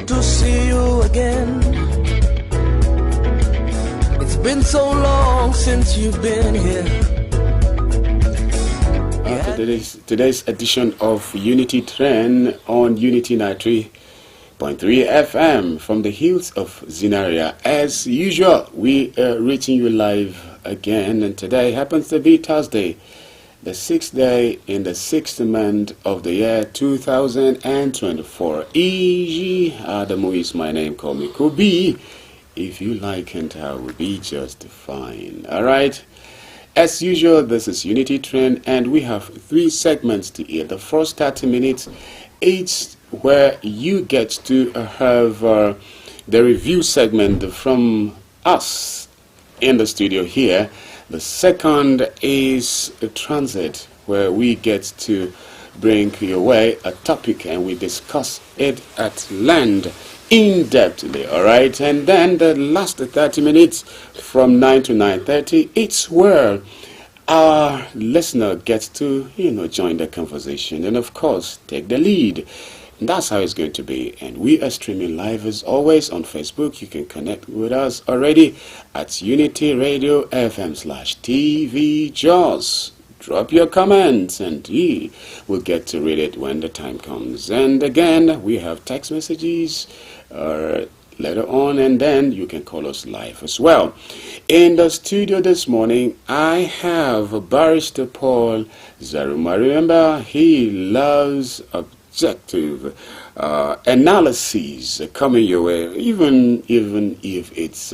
good to see you again. It's been so long since you've been here. Today's edition of Unity Trend on Unity 93.3 FM from the hills of ZINARIYA. As usual, we are reaching you live again, and today happens to be Thursday, the 6th day in the 6th month of the year 2024. Easy Adamu is my name. Call me Kobe. If you like, and I will be just fine. All right. As usual, this is Unity Trend, and we have 3 segments to hear. The first 30 minutes, each where you get to have the review segment from us in the studio here. The second is a transit, where we get to bring your way a topic and we discuss it at length, in-depthly, all right? And then the last 30 minutes from 9 to 9:30, it's where our listener gets to, join the conversation and, of course, take the lead. And that's how it's going to be. And we are streaming live as always on Facebook. You can connect with us already at Unity Radio FM/TV Jaws. Drop your comments and we will get to read it when the time comes. And again, we have text messages later on, and then you can call us live as well. In the studio this morning, I have Barrister Paul Zaruma. Remember, he loves objective analyses coming your way, even if it's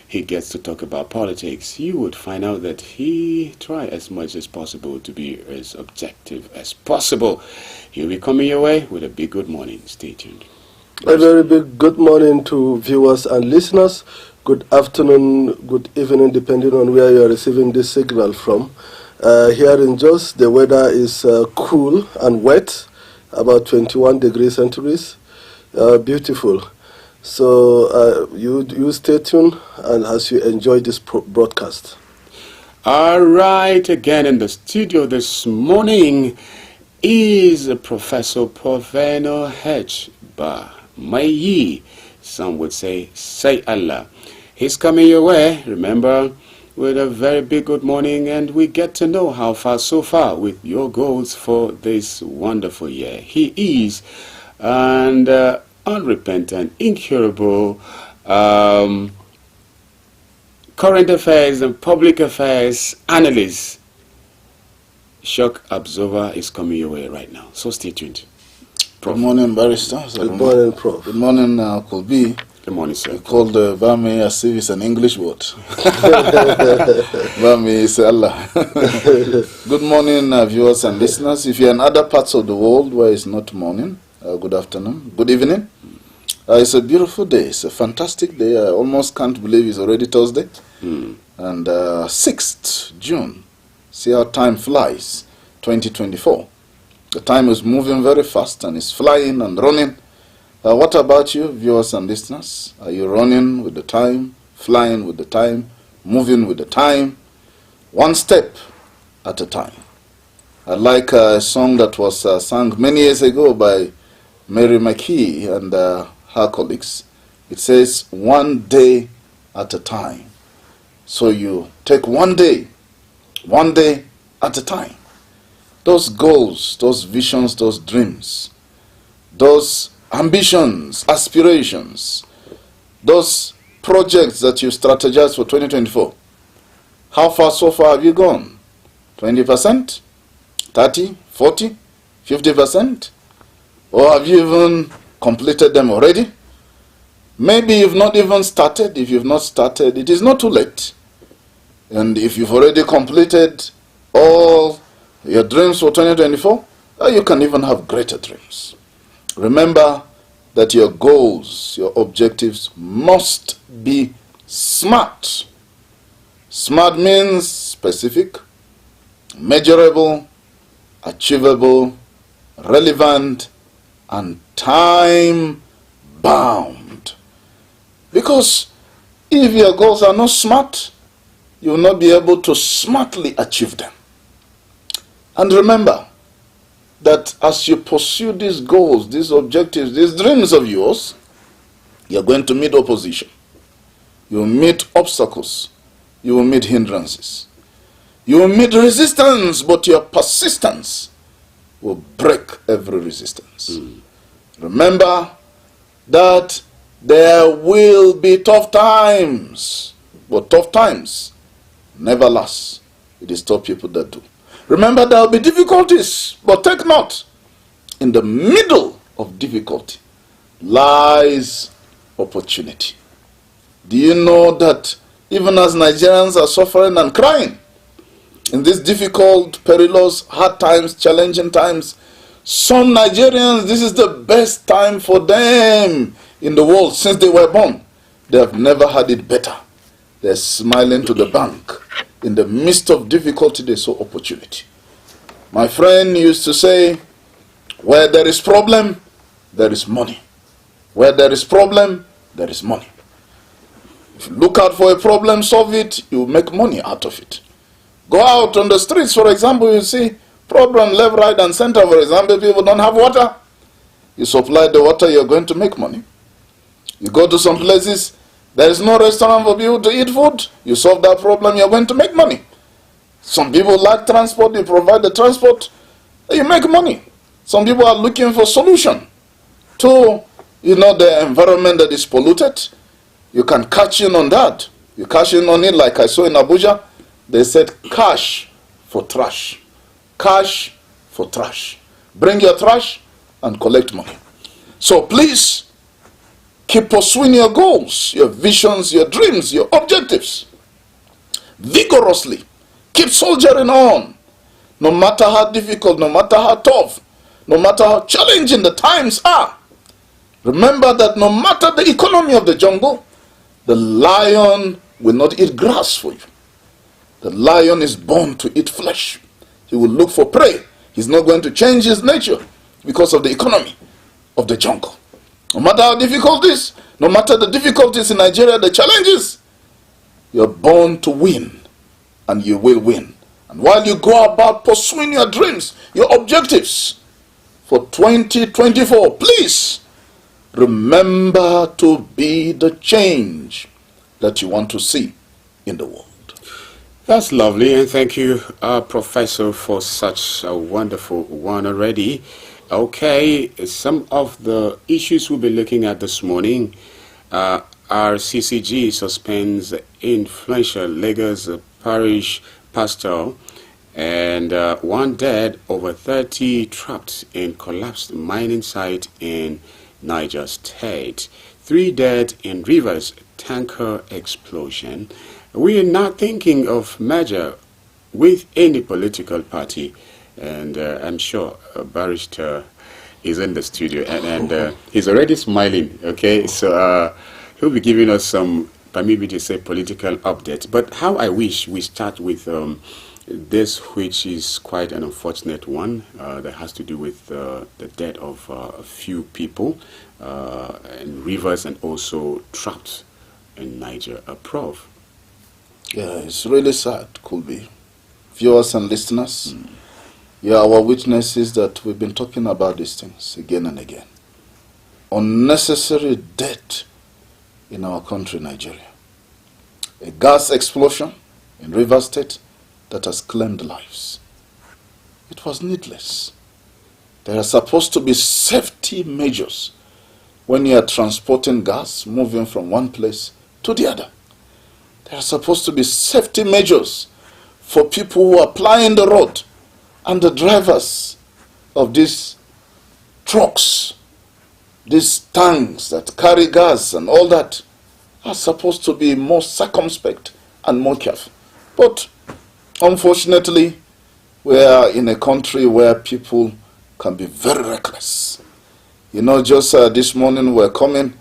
he gets to talk about politics. You would find out that he tries as much as possible to be as objective as possible. He'll be coming your way with a big good morning. Stay tuned. A very big good morning to viewers and listeners. Good afternoon, good evening, depending on where you are receiving this signal from. Here in Jos, the weather is cool and wet, about 21 degrees centigrade. Beautiful. So you stay tuned and as you enjoy this broadcast. All right, again in the studio this morning is Professor Poveno H. Mayi. Some would say Allah. He's coming your way, remember, with a very big good morning, and we get to know how far so far with your goals for this wonderful year. He is an unrepentant, incurable current affairs and public affairs analyst. Shock Absorber is coming your way right now, so stay tuned. Prof. Good morning, Barrister. Good morning, Prof. Good morning, Colby. Good morning, sir. We call the Bami as if it's an English word. Bami is Allah. Good morning, viewers and listeners. If you're in other parts of the world where it's not morning, good afternoon, good evening. It's a beautiful day. It's a fantastic day. I almost can't believe it's already Thursday. And 6th June. See how time flies, 2024. The time is moving very fast and it's flying and running. What about you, viewers and listeners? Are you running with the time, flying with the time, moving with the time? One step at a time. I like a song that was sung many years ago by Mary McKee and her colleagues. It says, one day at a time. So you take one day at a time. Those goals, those visions, those dreams, those ambitions, aspirations, those projects that you strategize for 2024. How far so far have you gone? 20%? 30? 40? 50%? Or have you even completed them already? Maybe you've not even started. If you've not started, it is not too late. And if you've already completed all your dreams for 2024, you can even have greater dreams. Remember that your goals, your objectives must be SMART. SMART means specific, measurable, achievable, relevant, and time-bound. Because if your goals are not SMART, you will not be able to smartly achieve them. And remember that as you pursue these goals, these objectives, these dreams of yours, You're going to meet opposition. You will meet obstacles. You will meet hindrances. You will meet resistance, but your persistence will break every resistance. Remember that there will be tough times, but tough times never last. It is tough people that do. Remember, there will be difficulties, but take note. In the middle of difficulty lies opportunity. Do you know that even as Nigerians are suffering and crying in these difficult, perilous, hard times, challenging times, some Nigerians, this is the best time for them in the world since they were born. They have never had it better. They're smiling to the bank. In the midst of difficulty, they saw opportunity. My friend used to say, where there is problem, there is money. Where there is problem, there is money. If you look out for a problem, solve it, you make money out of it. Go out on the streets, for example, you see problem left, right, and center. For example, people don't have water. You supply the water, you're going to make money. You go to some places, there is no restaurant for people to eat food. You solve that problem, you're going to make money. Some people lack transport, you provide the transport, you make money. Some people are looking for solution to, the environment that is polluted. You can cash in on that. You cash in on it like I saw in Abuja. They said cash for trash. Cash for trash. Bring your trash and collect money. So please, keep pursuing your goals, your visions, your dreams, your objectives. Vigorously. Keep soldiering on. No matter how difficult, no matter how tough, no matter how challenging the times are. Remember that no matter the economy of the jungle, the lion will not eat grass for you. The lion is born to eat flesh. He will look for prey. He's not going to change his nature because of the economy of the jungle. No matter how difficult it is, no matter the difficulties in Nigeria, the challenges, you're born to win, and you will win. And while you go about pursuing your dreams, your objectives for 2024, please remember to be the change that you want to see in the world. That's lovely, and thank you, Professor, for such a wonderful one already. Okay, some of the issues we'll be looking at this morning are CCG suspends influential Lagos parish pastor, and one dead, over 30 trapped in collapsed mining site in Niger State. 3 dead in Rivers tanker explosion. We are not thinking of merger with any political party, and I'm sure Barrister is in the studio, and he's already smiling. Okay, so he'll be giving us some, permit me to say, political updates. But how I wish we start with this, which is quite an unfortunate one, that has to do with the death of a few people in Rivers and also trapped in Niger. Prof. Yeah, it's really sad, could be. Viewers and listeners, you are our witnesses that we've been talking about these things again and again. Unnecessary death in our country, Nigeria. A gas explosion in Rivers State that has claimed lives. It was needless. There are supposed to be safety measures when you are transporting gas, moving from one place to the other. There are supposed to be safety measures for people who are plying the road, and the drivers of these trucks, these tanks that carry gas and all that, are supposed to be more circumspect and more careful. But unfortunately, we are in a country where people can be very reckless. Just this morning we're coming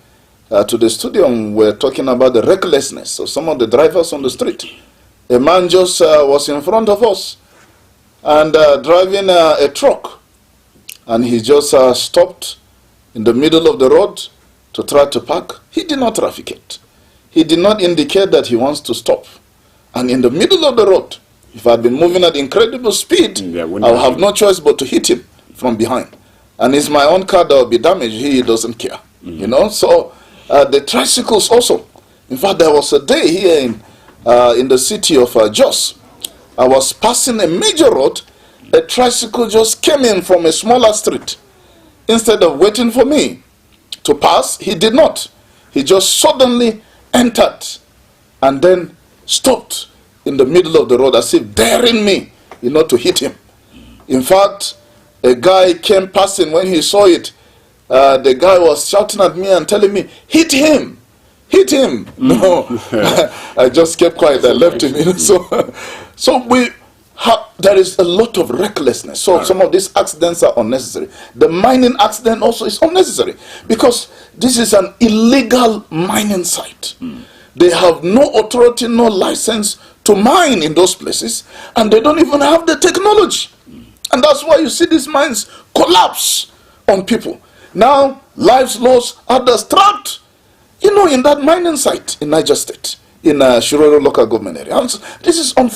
to the studio and we're talking about the recklessness of some of the drivers on the street. A man just was in front of us and driving a truck, and he just stopped in the middle of the road to try to park. He did not trafficate. He did not indicate that he wants to stop. And in the middle of the road, if I'd been moving at incredible speed, I'll have no choice but to hit him from behind. And it's my own car that will be damaged. He doesn't care. So The tricycles also. In fact, there was a day here in the city of Jos. I was passing a major road. A tricycle just came in from a smaller street. Instead of waiting for me to pass, he did not. He just suddenly entered and then stopped in the middle of the road as if daring me, to hit him. In fact, a guy came passing. When he saw it, the guy was shouting at me and telling me, hit him, hit him. No, I just kept quiet. I left him. So there is a lot of recklessness. So some of these accidents are unnecessary. The mining accident also is unnecessary because this is an illegal mining site. They have no authority, no license to mine in those places, and they don't even have the technology. And that's why you see these mines collapse on people. Now, lives lost, others trapped, in that mining site in Niger State, in Shirye local government area. And this is unfortunate.